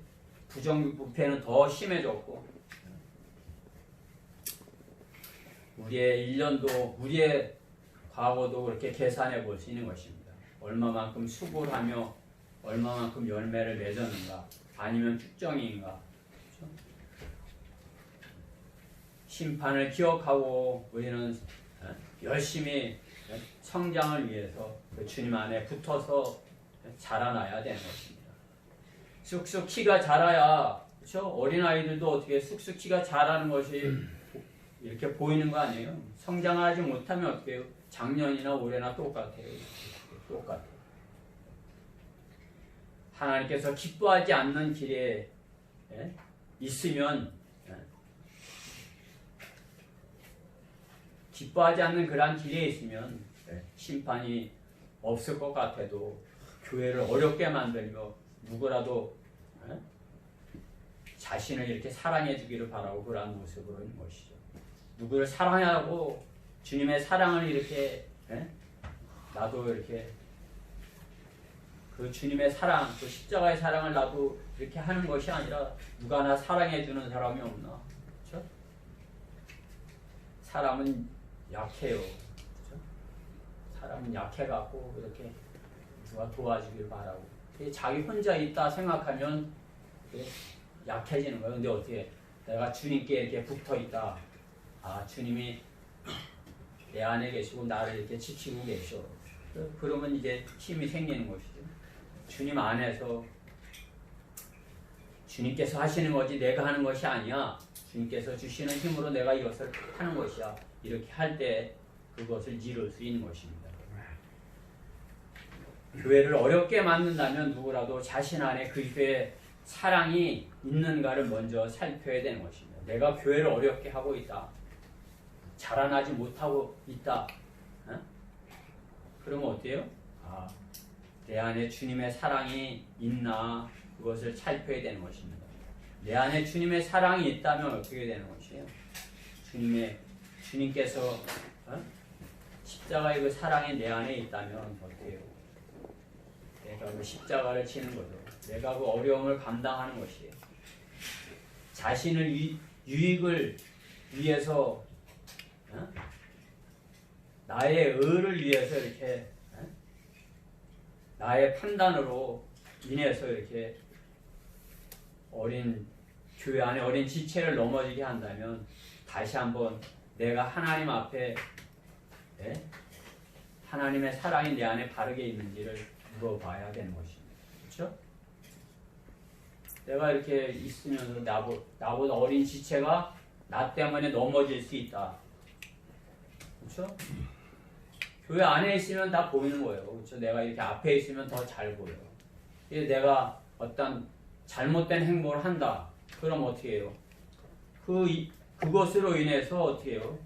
A: 부정부패는 더 심해졌고 우리의 1년도 우리의 과거도 그렇게 계산해 볼 수 있는 것입니다. 얼마만큼 수고를 하며 얼마만큼 열매를 맺었는가 아니면 축정인가 그렇죠? 심판을 기억하고 우리는 열심히 성장을 위해서 주님 안에 붙어서 자라나야 되는 것입니다. 쑥쑥 키가 자라야 그렇죠? 어린아이들도 어떻게 쑥쑥 키가 자라는 것이 이렇게 보이는 거 아니에요? 성장하지 못하면 어떻게 해요? 작년이나 올해나 똑같아요. 똑같아요. 하나님께서 기뻐하지 않는 길에 있으면 기뻐하지 않는 그러한 길에 있으면 심판이 없을 것 같아도 교회를 어렵게 만들며 누구라도 자신을 이렇게 사랑해 주기를 바라고 그러한 모습으로 있는 것이죠. 누구를 사랑하고 주님의 사랑을 이렇게 나도 이렇게 그 주님의 사랑, 그 십자가의 사랑을 나도 이렇게 하는 것이 아니라 누가 나 사랑해 주는 사람이 없나? 그렇죠? 사람은 약해요. 그렇죠? 사람은 약해갖고 이렇게 누가 도와주길 바라고 자기 혼자 있다 생각하면 약해지는 거예요. 근데 어떻게 내가 주님께 이렇게 붙어 있다. 아, 주님이 내 안에 계시고 나를 이렇게 지키고 계셔. 그러면 이제 힘이 생기는 것이죠. 주님 안에서 주님께서 하시는 거지 내가 하는 것이 아니야. 주님께서 주시는 힘으로 내가 이것을 하는 것이야. 이렇게 할 때 그것을 이룰 수 있는 것입니다. 교회를 어렵게 만든다면 누구라도 자신 안에 그리스도의 사랑이 있는가를 먼저 살펴야 되는 것입니다. 내가 교회를 어렵게 하고 있다. 자라나지 못하고 있다. 그러면 어때요? 아, 내 안에 주님의 사랑이 있나 그것을 살펴야 되는 것입니다. 내 안에 주님의 사랑이 있다면 어떻게 되는 것이에요? 주님께서 십자가의 그 사랑이 내 안에 있다면 어때요? 내가 그 십자가를 치는 거죠. 내가 그 어려움을 감당하는 것이에요. 자신을 유익을 위해서 나의 의를 위해서 이렇게 나의 판단으로 인해서 이렇게 교회 안에 어린 지체를 넘어지게 한다면 다시 한번 내가 하나님 앞에 하나님의 사랑이 내 안에 바르게 있는지를 물어봐야 되는 것입니다. 그렇죠? 내가 이렇게 있으면서 나보다 어린 지체가 나 때문에 넘어질 수 있다. 그렇죠? 교회 안에 있으면 다 보이는 거예요. 그렇죠? 내가 이렇게 앞에 있으면 더 잘 보여요. 내가 어떤 잘못된 행동을 한다. 그럼 어떻게 해요? 그것으로 인해서 어떻게 해요?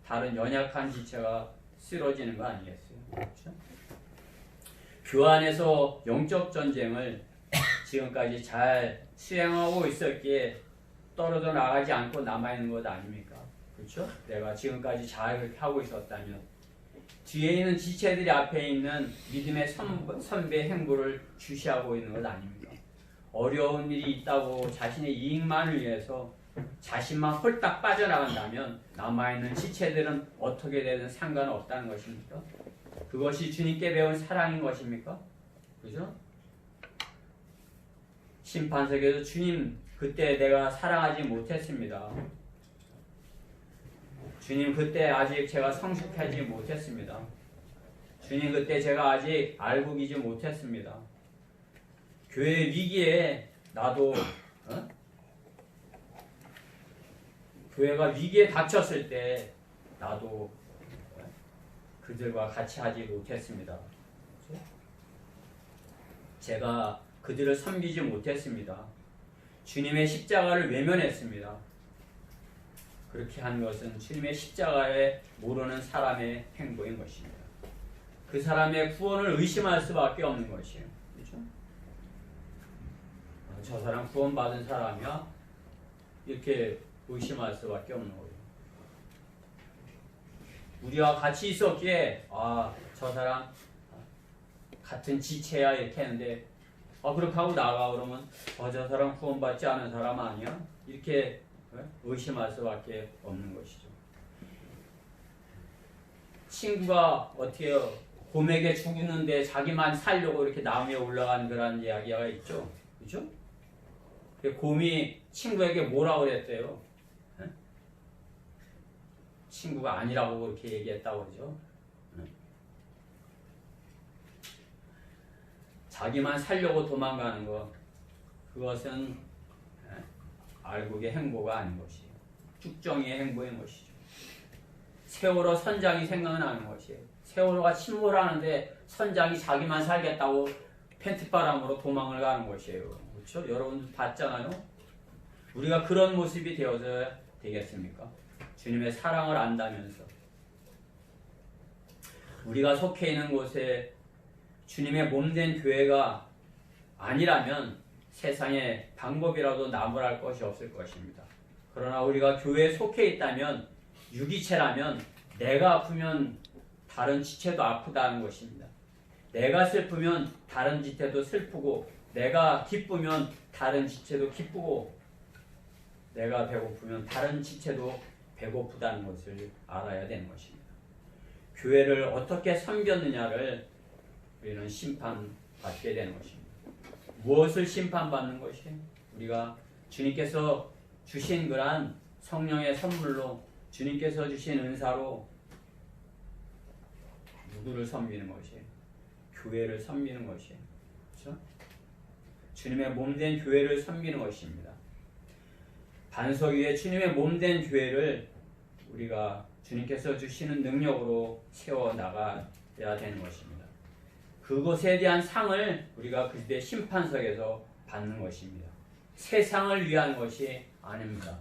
A: 다른 연약한 지체가 쓰러지는 거 아니겠어요? 그렇죠? 교환에서 영적 전쟁을 지금까지 잘 수행하고 있었기에 떨어져 나가지 않고 남아있는 것 아닙니까? 그렇죠? 내가 지금까지 잘 그렇게 하고 있었다면 뒤에 있는 지체들이 앞에 있는 믿음의 선배 행보를 주시하고 있는 것 아닙니까? 어려운 일이 있다고 자신의 이익만을 위해서 자신만 홀딱 빠져나간다면 남아있는 지체들은 어떻게 되든 상관없다는 것입니까? 그것이 주님께 배운 사랑인 것입니까? 그죠? 심판석에서 주님 그때 내가 사랑하지 못했습니다. 주님 그때 아직 제가 성숙하지 못했습니다. 주님 그때 제가 아직 알고 계지 못했습니다. 교회 위기에 나도 교회가 위기에 닥쳤을 때 나도 그들과 같이 하지 못했습니다. 제가 그들을 섬기지 못했습니다. 주님의 십자가를 외면했습니다. 그렇게 한 것은 주님의 십자가에 모르는 사람의 행보인 것입니다. 그 사람의 구원을 의심할 수밖에 없는 것이에요. 그렇죠? 저 사람 구원받은 사람이야? 이렇게 의심할 수밖에 없는 거예요. 우리와 같이 있었기에 저 사람 같은 지체야 이렇게 했는데 그렇게 하고 나가 그러면 저 사람 구원받지 않은 사람 아니야? 이렇게 의심할 수밖에 없는 것이죠. 친구가 어떻게 해요? 곰에게 죽는데 자기만 살려고 이렇게 나무에 올라간 그런 이야기가 있죠. 그렇죠? 곰이 친구에게 뭐라고 그랬대요? 친구가 아니라고 그렇게 얘기했다고 그러죠. 자기만 살려고 도망가는 것, 그것은 알곡의 행보가 아닌 것이에요. 쭉정이의 행보인 것이죠. 세월호 선장이 생각나는 것이에요. 세월호가 침몰하는데 선장이 자기만 살겠다고 팬티바람으로 도망을 가는 것이에요. 그렇죠? 여러분 봤잖아요. 우리가 그런 모습이 되어서 되겠습니까? 주님의 사랑을 안다면서 우리가 속해 있는 곳에 주님의 몸된 교회가 아니라면 세상에 방법이라도 나무랄 것이 없을 것입니다. 그러나 우리가 교회에 속해 있다면 유기체라면 내가 아프면 다른 지체도 아프다는 것입니다. 내가 슬프면 다른 지체도 슬프고 내가 기쁘면 다른 지체도 기쁘고 내가 배고프면 다른 지체도 배고프다는 것을 알아야 되는 것입니다. 교회를 어떻게 섬겼느냐를 우리는 심판받게 되는 것입니다. 무엇을 심판받는 것이에요? 우리가 주님께서 주신 그러한 성령의 선물로 주님께서 주신 은사로 누구를 섬기는 것이에요? 교회를 섬기는 것이에요. 그렇죠? 주님의 몸된 교회를 섬기는 것입니다. 반석 위에 주님의 몸된 교회를 우리가 주님께서 주시는 능력으로 세워나가야 되는 것입니다. 그것에 대한 상을 우리가 그때 심판석에서 받는 것입니다. 세상을 위한 것이 아닙니다.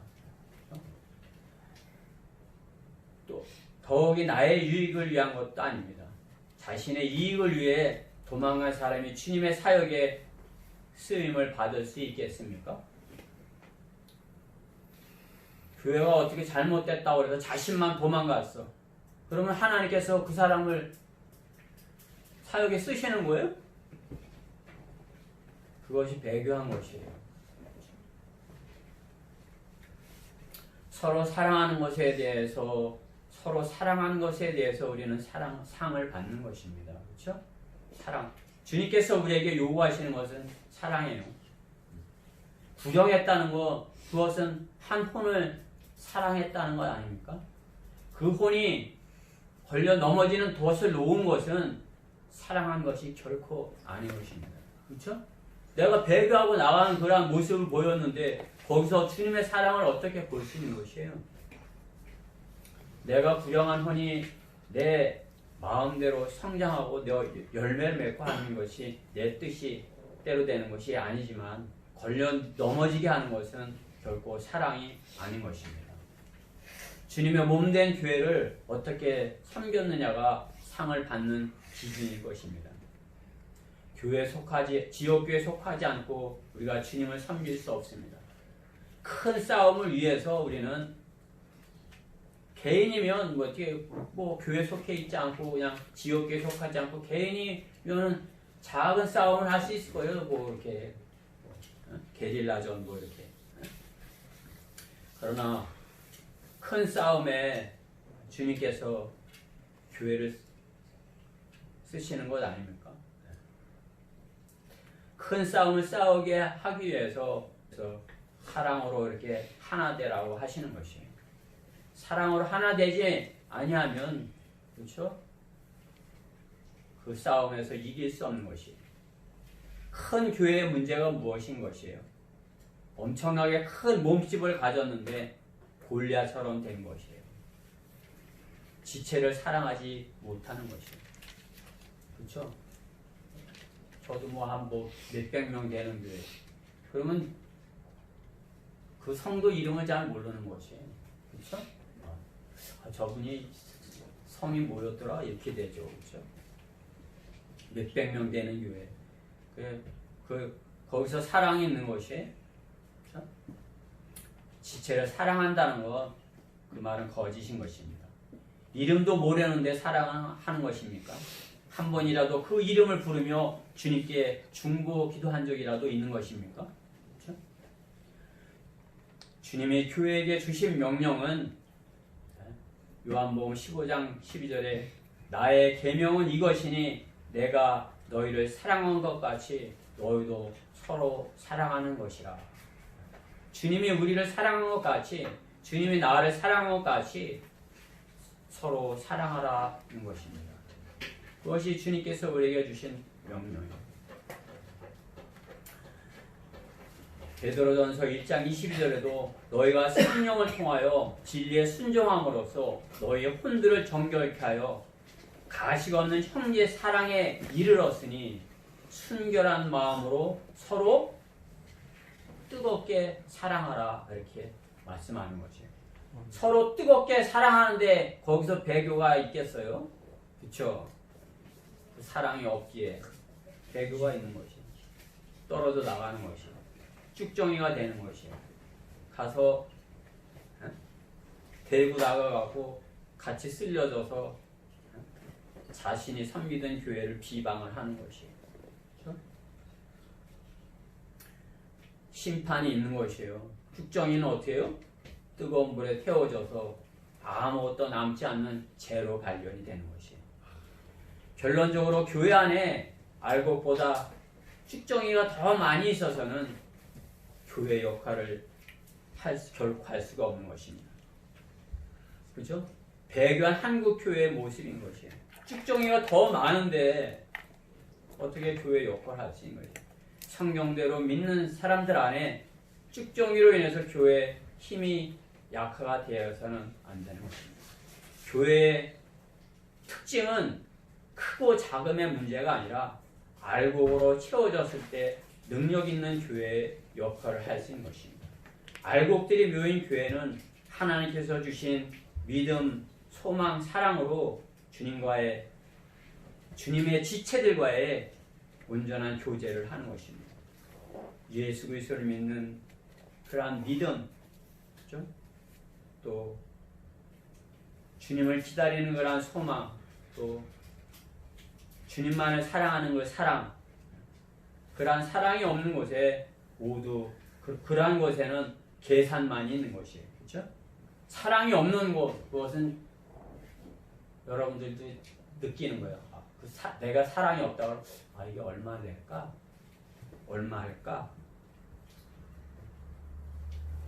A: 또 더욱이 나의 유익을 위한 것도 아닙니다. 자신의 이익을 위해 도망간 사람이 주님의 사역에 쓰임을 받을 수 있겠습니까? 교회가 어떻게 잘못됐다고 해서 자신만 도망갔어. 그러면 하나님께서 그 사람을 사역에 쓰시는 거예요? 그것이 배교한 것이에요. 서로 사랑하는 것에 대해서 우리는 상을 받는 것입니다. 그렇죠? 사랑. 주님께서 우리에게 요구하시는 것은 사랑이에요. 구령했다는 것, 그것은 한 혼을 사랑했다는 것 아닙니까? 그 혼이 걸려 넘어지는 덫을 놓은 것은 사랑한 것이 결코 아닌 것입니다. 그렇죠? 내가 배교하고 나가는 그러한 모습을 보였는데 거기서 주님의 사랑을 어떻게 볼 수 있는 것이에요? 내가 불량한 혼이 내 마음대로 성장하고 내 열매를 맺고 하는 것이 내 뜻이 때로 되는 것이 아니지만 걸려 넘어지게 하는 것은 결코 사랑이 아닌 것입니다. 주님의 몸된 교회를 어떻게 섬겼느냐가 상을 받는 기준일 것입니다. 지역교회에 속하지 않고 우리가 주님을 섬길 수 없습니다. 큰 싸움을 위해서 우리는 개인이면 교회 속해 있지 않고 그냥 지역교회 속하지 않고 개인이면 작은 싸움을 할 수 있을 거예요. 이렇게 게릴라전 이렇게. 그러나 큰 싸움에 주님께서 교회를 쓰시는 것 아닙니까? 큰 싸움을 싸우게 하기 위해서 사랑으로 이렇게 하나 되라고 하시는 것이에요. 사랑으로 하나 되지 아니하면 그렇죠? 그 싸움에서 이길 수 없는 것이에요. 큰 교회의 문제가 무엇인 것이에요? 엄청나게 큰 몸집을 가졌는데 골리앗처럼 된 것이에요. 지체를 사랑하지 못하는 것이에요. 그렇죠? 저도 몇백 명 되는 교회. 그러면 그 성도 이름을 잘 모르는 것이에요. 그렇죠? 저분이 성이 뭐였더라? 이렇게 되죠. 그렇죠? 몇백 명 되는 교회. 거기서 사랑이 있는 것이 그렇죠? 지체를 사랑한다는 것, 그 말은 거짓인 것입니다. 이름도 모르는데 사랑하는 것입니까? 한 번이라도 그 이름을 부르며 주님께 중보 기도한 적이라도 있는 것입니까? 그렇죠? 주님이 교회에게 주신 명령은 요한복음 15장 12절에 나의 계명은 이것이니 내가 너희를 사랑한 것 같이 너희도 서로 사랑하는 것이라. 주님이 우리를 사랑한 것 같이 주님이 나를 사랑한 것 같이 서로 사랑하라는 것입니다. 그것이 주님께서 우리에게 주신 명령이에요. 베드로전서 1장 22절에도 너희가 성령을 통하여 진리에 순종함으로써 너희의 혼들을 정결케 하여 가식 없는 형제 사랑에 이르렀으니 순결한 마음으로 서로 뜨겁게 사랑하라 이렇게 말씀하는 것이에요. 서로 뜨겁게 사랑하는데 거기서 배교가 있겠어요? 그렇죠? 사랑이 없기에 배교가 있는 것이에요. 떨어져 나가는 것이에요. 쭉정이가 되는 것이에요. 가서 데리고 나가고 같이 쓸려져서 자신이 선미된 교회를 비방을 하는 것이에요. 그렇죠? 심판이 있는 것이에요. 쭉정이는 어떻게 해요? 뜨거운 물에 태워져서 아무것도 남지 않는 재로 발견이 되는 것이에요. 결론적으로 교회 안에 알곡보다 쭉정이가 더 많이 있어서는 교회 역할을 결코 할 수가 없는 것입니다. 그죠? 배교한 한국 교회의 모습인 것이에요. 쭉정이가 더 많은데 어떻게 교회 역할을 할 수 있는 거예요? 성경대로 믿는 사람들 안에 쭉정이로 인해서 교회의 힘이 약화가 되어서는 안 되는 것입니다. 교회의 특징은 크고 작음의 문제가 아니라 알곡으로 채워졌을 때 능력 있는 교회의 역할을 할 수 있는 것입니다. 알곡들이 모인 교회는 하나님께서 주신 믿음, 소망, 사랑으로 주님의 지체들과의 온전한 교제를 하는 것입니다. 예수 그리스도를 믿는 그러한 믿음, 그렇죠? 또 주님을 기다리는 그러한 소망, 또 주님만을 사랑하는 그 사랑, 그러한 사랑이 없는 곳에 모두 그러한 곳에는 계산만이 있는 것이에요. 그렇죠? 사랑이 없는 그것은 여러분들도 느끼는 거예요. 내가 사랑이 없다고 이게 얼마 될까? 얼마 할까?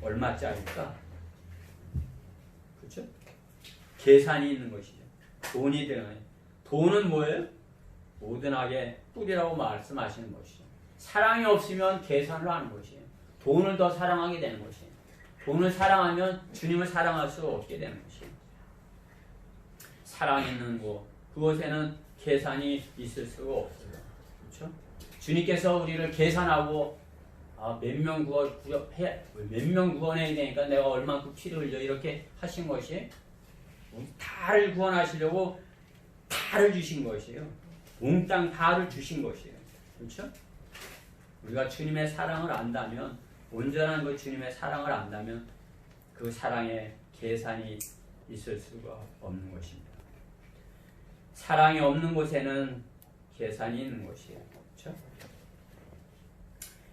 A: 얼마짜리일까? 그렇죠? 계산이 있는 것이죠. 돈이 들어가요. 돈은 뭐예요? 모든 악의 뿌리라고 말씀하시는 것이죠. 사랑이 없으면 계산을 하는 것이에요. 돈을 더 사랑하게 되는 것이에요. 돈을 사랑하면 주님을 사랑할 수 없게 되는 것이에요. 사랑이 있는 곳, 그곳에는 계산이 있을 수가 없어요. 그렇죠? 주님께서 우리를 계산하고 몇 명 몇 명 구원해야 되니까 내가 얼만큼 피를 흘려 이렇게 하신 것이 다를 구원하시려고 다를 주신 것이에요. 몽땅 다를 주신 것이에요. 그렇죠? 우리가 주님의 사랑을 안다면, 온전한 그 주님의 사랑을 안다면 그 사랑에 계산이 있을 수가 없는 것입니다. 사랑이 없는 곳에는 계산이 있는 것이에요. 그렇죠?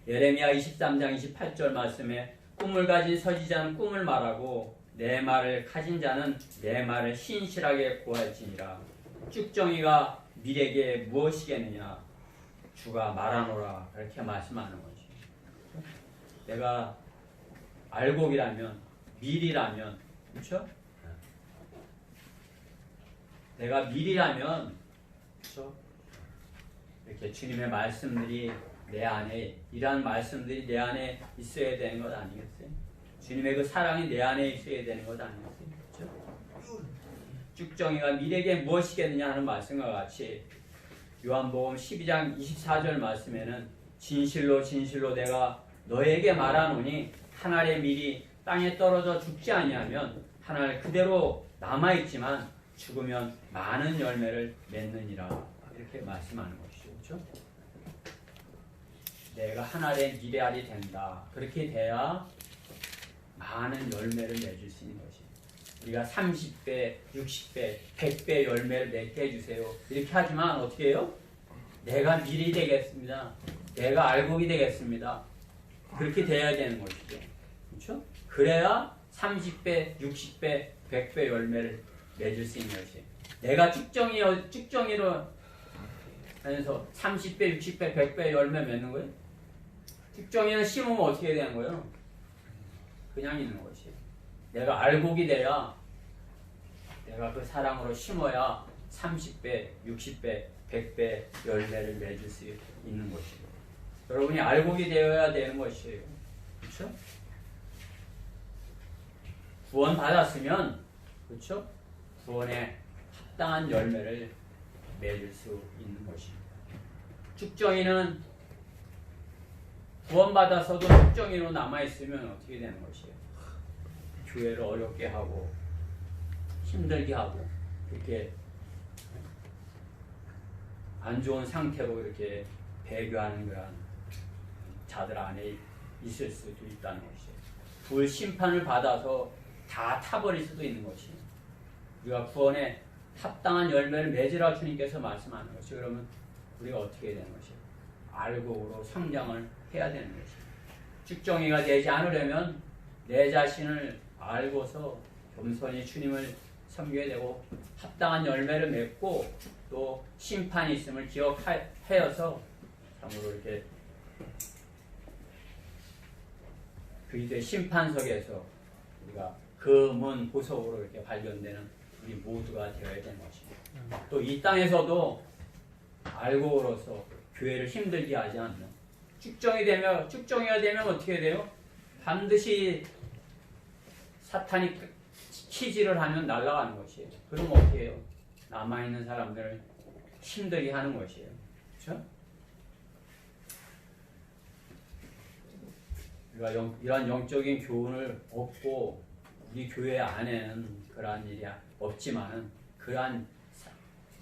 A: 예레미야 23장 28절 말씀에 꿈을 가진 서지자는 꿈을 말하고 내 말을 가진 자는 내 말을 신실하게 구할지니라. 쭉정이가 밀에게 무엇이겠느냐? 주가 말하노라. 그렇게 말씀하는 거지. 내가 알곡이라면, 밀이라면, 그렇죠? 내가 밀이라면, 그렇죠? 이렇게 주님의 말씀들이 내 안에, 이러한 말씀들이 내 안에 있어야 되는 것 아니겠어요? 주님의 그 사랑이 내 안에 있어야 되는 것 아니겠어요? 그렇죠? 쭉정이가 밀에게 무엇이겠느냐 하는 말씀과 같이 요한복음 12장 24절 말씀에는 진실로 진실로 내가 너에게 말하노니 한 알의 밀이 땅에 떨어져 죽지 아니하면 한 알 그대로 남아있지만 죽으면 많은 열매를 맺느니라. 이렇게 말씀하는 것이죠. 그렇죠? 내가 한 알의 밀의 알이 된다. 그렇게 돼야 많은 열매를 맺을 수 있는 것이에요. 우리가 30배, 60배, 100배 열매를 맺게 해주세요. 이렇게 하지만 어떻게 해요? 내가 밀이 되겠습니다. 내가 알곡이 되겠습니다. 그렇게 돼야 되는 것이죠. 그렇죠? 그래야 30배, 60배, 100배 열매를 맺을 수 있는 것이에요. 내가 쭉정이로 하면서 30배, 60배, 100배 열매 맺는 거예요. 쭉정이는 심으면 어떻게 되는 거예요? 그냥 있는 것이에요. 내가 알곡이 돼야, 내가 그 사랑으로 심어야 30배, 60배, 100배 열매를 맺을 수 있는 것이에요. 여러분이 알곡이 되어야 되는 것이에요. 그렇죠? 구원 받았으면, 그렇죠? 구원에 합당한 열매를 맺을 수 있는 것입니다. 쭉정이는 구원받아서도 쭉정이로 남아있으면 어떻게 되는 것이에요? 교회를 어렵게 하고 힘들게 하고 이렇게 안 좋은 상태로 이렇게 배교하는 그런 자들 안에 있을 수도 있다는 것이에요. 불 심판을 받아서 다 타버릴 수도 있는 것이에요. 우리가 구원에 합당한 열매를 맺으라 주님께서 말씀하는 것이에요. 그러면 우리가 어떻게 되는 것이에요? 알곡으로 성장을 해야 되는 것이에요. 쭉정이가 되지 않으려면 내 자신을 알고서 겸손히 주님을 섬겨야 되고 합당한 열매를 맺고 또 심판이 있음을 기억하여서 참으로 이렇게 그리스도의 심판석에서 우리가 금은 보석으로 이렇게 발견되는 우리 모두가 되어야 되는 것입니다. 또 이 땅에서도 알곡으로서 교회를 힘들게 하지 않는 쭉정이가 되면 어떻게 돼요? 반드시 사탄이 키질을 하면 날아가는 것이에요. 그럼 어떻게 해요? 남아있는 사람들을 힘들게 하는 것이에요. 그렇죠? 우리가 이러한 영적인 교훈을 얻고 우리 교회 안에는 그러한 일이 없지만은 그러한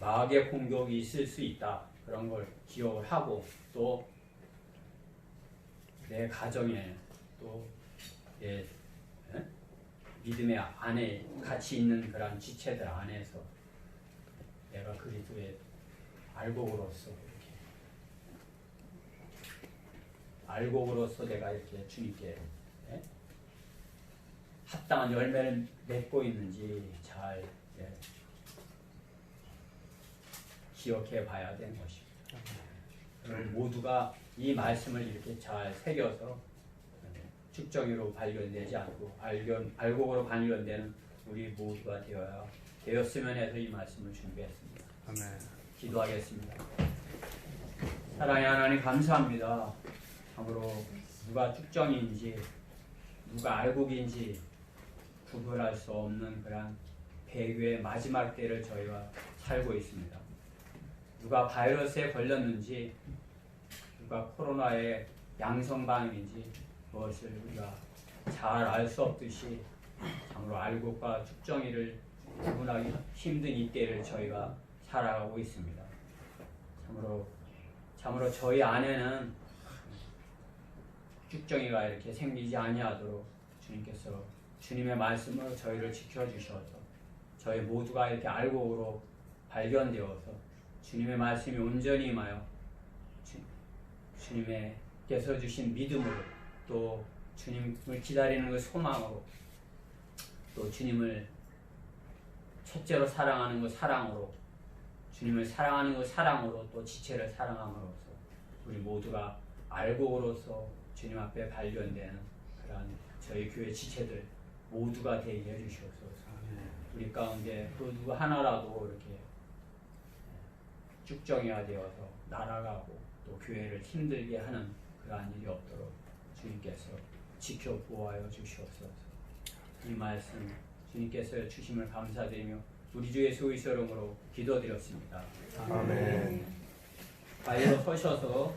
A: 마귀의 공격이 있을 수 있다. 그런 걸 기억을 하고 또 내 가정에 또 내 믿음의 안에 같이 있는 그런 지체들 안에서 내가 그리스도의 알곡으로서 이렇게 알곡으로서 내가 이렇게 주님께 합당한 열매를 맺고 있는지 잘 기억해 봐야 되는 것입니다. 그럼 모두가 이 말씀을 이렇게 잘 새겨서 쭉정이로 발견되지 않고 알곡으로 발견되는 우리 모두가 되었으면 해서 이 말씀을 준비했습니다.
B: 아멘.
A: 기도하겠습니다. 사랑의 하나님 감사합니다. 참으로 누가 쭉정인지 누가 알곡인지 구분할 수 없는 그런 배교의 마지막 때를 저희가 살고 있습니다. 누가 바이러스에 걸렸는지 누가 코로나에 양성방임인지 무엇을 우리가 잘 알 수 없듯이 참으로 알곡과 죽정이를 구분하기 힘든 이때를 저희가 살아가고 있습니다. 참으로 저희 안에는 죽정이가 이렇게 생기지 아니하도록 주님께서 주님의 말씀으로 저희를 지켜주셔서 저희 모두가 이렇게 알곡으로 발견되어서 주님의 말씀이 온전히 임하여 주님께서 주신 믿음으로 또 주님을 기다리는 그 소망으로 또 주님을 첫째로 사랑하는 그 사랑으로 주님을 사랑하는 그 사랑으로 또 지체를 사랑함으로써 우리 모두가 알곡으로서 주님 앞에 발견되는 그러한 저희 교회 지체들 모두가 되게 해주시옵소서. 우리 가운데 또 누구 하나라도 이렇게 쭉정이가 되어서 날아가고 또 교회를 힘들게 하는 그러한 일이 없도록 주님께서 지켜 보호하여 주시옵소서. 이 말씀 주님께서 주심을 감사드리며 우리 주 예수의 이름으로 기도드렸습니다.
B: 아멘.
A: 바위로 서셔서